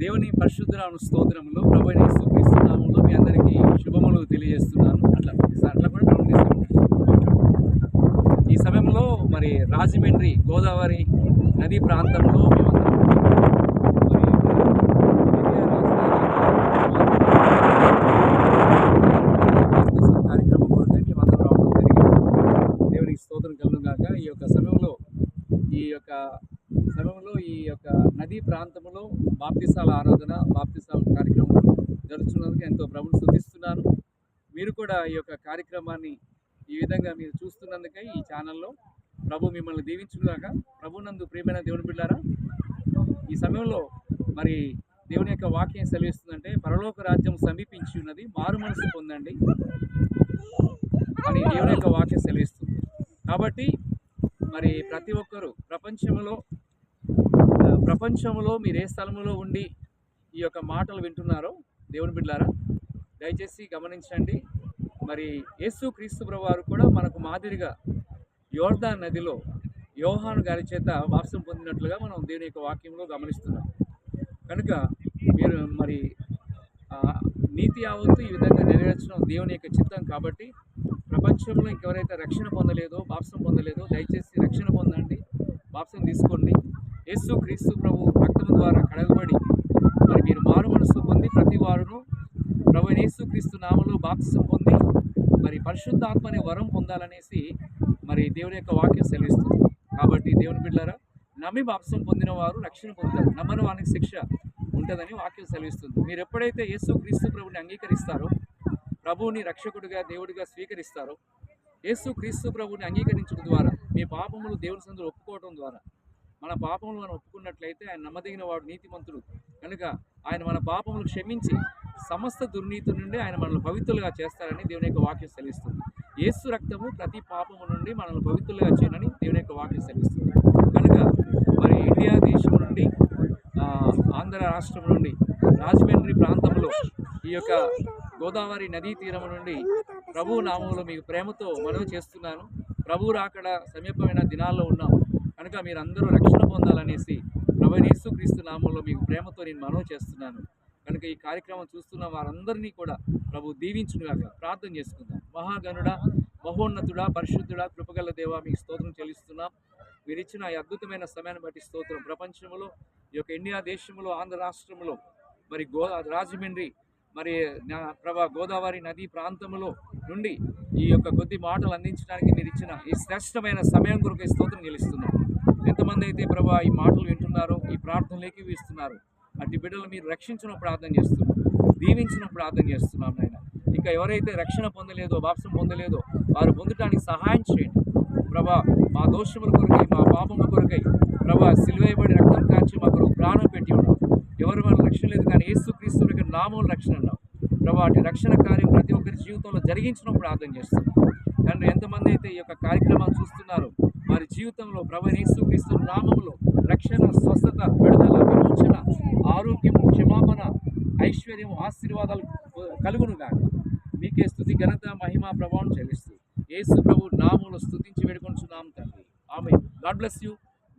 దేవుని పరిశుద్ధ స్తోత్రములు ప్రభు అయిన యేసుక్రీస్తు నామములో మీ అందరికీ శుభములు తెలియజేస్తున్నాను. అట్లా కూడా డౌన్ చేస్తాను. ఈ సమయంలో మరి రాజమండ్రి గోదావరి నదీ ప్రాంతంలో కార్యక్రమం కొరకే మేమందరం రావడం జరిగింది. దేవునికి స్తోత్రం కలుగుగాక. ఈ యొక్క సమయంలో ఈ యొక్క నదీ ప్రాంతంలో బాప్తిసాల ఆరాధన బాప్తిసాల కార్యక్రమం జరుగుతున్నందుకు ఎంతో ప్రభుని స్తుతిస్తున్నాను. మీరు కూడా ఈ యొక్క కార్యక్రమాన్ని ఈ విధంగా మీరు చూస్తున్నందుకై ఈ ఛానల్లో ప్రభు మిమ్మల్ని దీవించుగాక. ప్రభునందు ప్రియమైన దేవుని బిడ్డారా, ఈ సమయంలో మరి దేవుని యొక్క వాక్యం సెలవిస్తుందంటే పరలోక రాజ్యం సమీపించి ఉన్నది, మారు మనసు పొందండి అని దేవుని యొక్క వాక్యం సెలవిస్తుంది. కాబట్టి మరి ప్రతి ఒక్కరూ ప్రపంచంలో మీరు ఏ స్థలంలో ఉండి ఈ యొక్క మాటలు వింటున్నారో దేవుని బిడ్డలారా దయచేసి గమనించండి. మరి యేసుక్రీస్తు ప్రభువారు కూడా మనకు మాదిరిగా యోర్దాను నదిలో యోహాను గారి చేత బాప్తిసం పొందినట్లుగా మనం దేవుని యొక్క వాక్యంలో గమనిస్తున్నాం. కనుక మీరు మరి నీతి యావత్తు ఈ విధంగా నెరవేర్చడం దేవుని యొక్క చిత్తం. కాబట్టి ప్రపంచంలో ఇంకెవరైతే రక్షణ పొందలేదో బాప్తిసం పొందలేదో దయచేసి రక్షణ పొందండి, బాప్తిసం తీసుకోండి. యేసుక్రీస్తు ప్రభు రక్తం ద్వారా కడగబడి మరి మీరు మారు మనసు పొంది ప్రతి వారును ప్రభు యేసుక్రీస్తు నామములో బాప్తిసం పొంది మరి పరిశుద్ధాత్మ అనే వరం పొందాలనేసి మరి దేవుని యొక్క వాక్యం సెలవిస్తుంది. కాబట్టి దేవుని బిడ్డలారా, నమ్మి బాప్తిసం పొందిన వారు రక్షణ పొందుతారు, నమ్మని వారికి శిక్ష ఉంటుందని వాక్యం సెలవిస్తుంది. మీరు ఎప్పుడైతే యేసుక్రీస్తు ప్రభుని అంగీకరిస్తారో, ప్రభువుని రక్షకుడిగా దేవుడిగా స్వీకరిస్తారో, యేసుక్రీస్తు ప్రభుని అంగీకరించడం ద్వారా మీ పాపములు దేవుని సందులో ఒప్పుకోవడం ద్వారా మన పాపములు మనం ఒప్పుకున్నట్లయితే ఆయన నమ్మదగిన వాడు, నీతిమంతుడు కనుక ఆయన మన పాపములు క్షమించి సమస్త దుర్నీతి నుండి ఆయన మనల్ని పవిత్రులుగా చేస్తారని దేవుని యొక్క వాక్యం సెలవిస్తుంది. యేసు రక్తము ప్రతి పాపము నుండి మనల్ని పవిత్రులుగా చేయనని దేవుని యొక్క వాక్యం సెలవిస్తుంది. కనుక మరి ఇండియా దేశం నుండి ఆంధ్ర రాష్ట్రం నుండి రాజమండ్రి ప్రాంతంలో ఈ యొక్క గోదావరి నదీ తీరం నుండి ప్రభు నామంలో మీకు ప్రేమతో మనవి చేస్తున్నాను. ప్రభు రాకడ సమీపమైన దినాల్లో ఉన్నాం కనుక మీరు అందరూ రక్షణ పొందాలనేసి ప్రభు యేసుక్రీస్తు నామంలో మీకు ప్రేమతో నేను మనవి చేస్తున్నాను. కనుక ఈ కార్యక్రమం చూస్తున్న వారందరినీ కూడా ప్రభు దీవించునుగాక. ప్రార్థన చేసుకుందాం. మహాగణుడా, మహోన్నతుడా, పరిశుద్ధుడా, కృపగల దేవా మీకు స్తోత్రం చెల్లిస్తున్నాం. మీరు ఇచ్చిన ఈ అద్భుతమైన సమయాన్ని బట్టి స్తోత్రం. ప్రపంచంలో ఈ యొక్క ఇండియా దేశంలో ఆంధ్ర రాష్ట్రంలో మరి రాజమండ్రి మరి గోదావరి నదీ ప్రాంతంలో నుండి ఈ యొక్క కొద్ది మాటలు అందించడానికి మీరు ఇచ్చిన ఈ శ్రేష్టమైన సమయం కొరకు స్తోత్రం చెల్లిస్తున్నాం. ఎంతమంది అయితే ప్రభా ఈ మాటలు వింటున్నారో, ఈ ప్రార్థనలోకి వీస్తున్నారు, అట్టి బిడ్డలు మీరు రక్షించిన ప్రార్థన చేస్తున్నాం, దీవించిన ప్రార్థన చేస్తున్నాం నాయన. ఇంకా ఎవరైతే రక్షణ పొందలేదో, బాప్తిసం పొందలేదో వారు పొందడానికి సహాయం చేయండి ప్రభా. మా దోషముల కొరకై, మా పాపముల కొరకై ప్రభా సిలువేయబడి రక్తం కాల్చి మా కొరకు ప్రాణం పెట్టి ఉన్నాం. ఎవరు వాళ్ళ రక్షణ లేదు కానీ యేసుక్రీస్తు యొక్క నామం రక్షణ అన్నాం ప్రభా. అటు రక్షణ కార్యం ప్రతి ఒక్కరి జీవితంలో జరిగించడం ప్రార్థన చేస్తున్నాం తండ్రి. ఎంతమంది అయితే ఈ యొక్క కార్యక్రమాలు చూస్తున్నారో వారి జీవితంలో ప్రభు యేసుక్రీస్తు నామములో రక్షణ, స్వస్థత, విడుదల, విమోచన, ఆరోగ్యము, క్షమాపణ, ఐశ్వర్యము, ఆశీర్వాదాలు కలుగునుగాక. మీకే స్తుతి, ఘనత, మహిమ, ప్రభావం చెల్లిస్తూ యేసు ప్రభు నామములో స్తుతించి వేడుకొంచున్నాం తండ్రి. ఆమేన్. God bless you.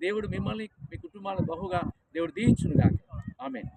దేవుడు మిమ్మల్ని, మీ కుటుంబాలను బహుగా దేవుడు దీవించునుగాక. ఆమేన్.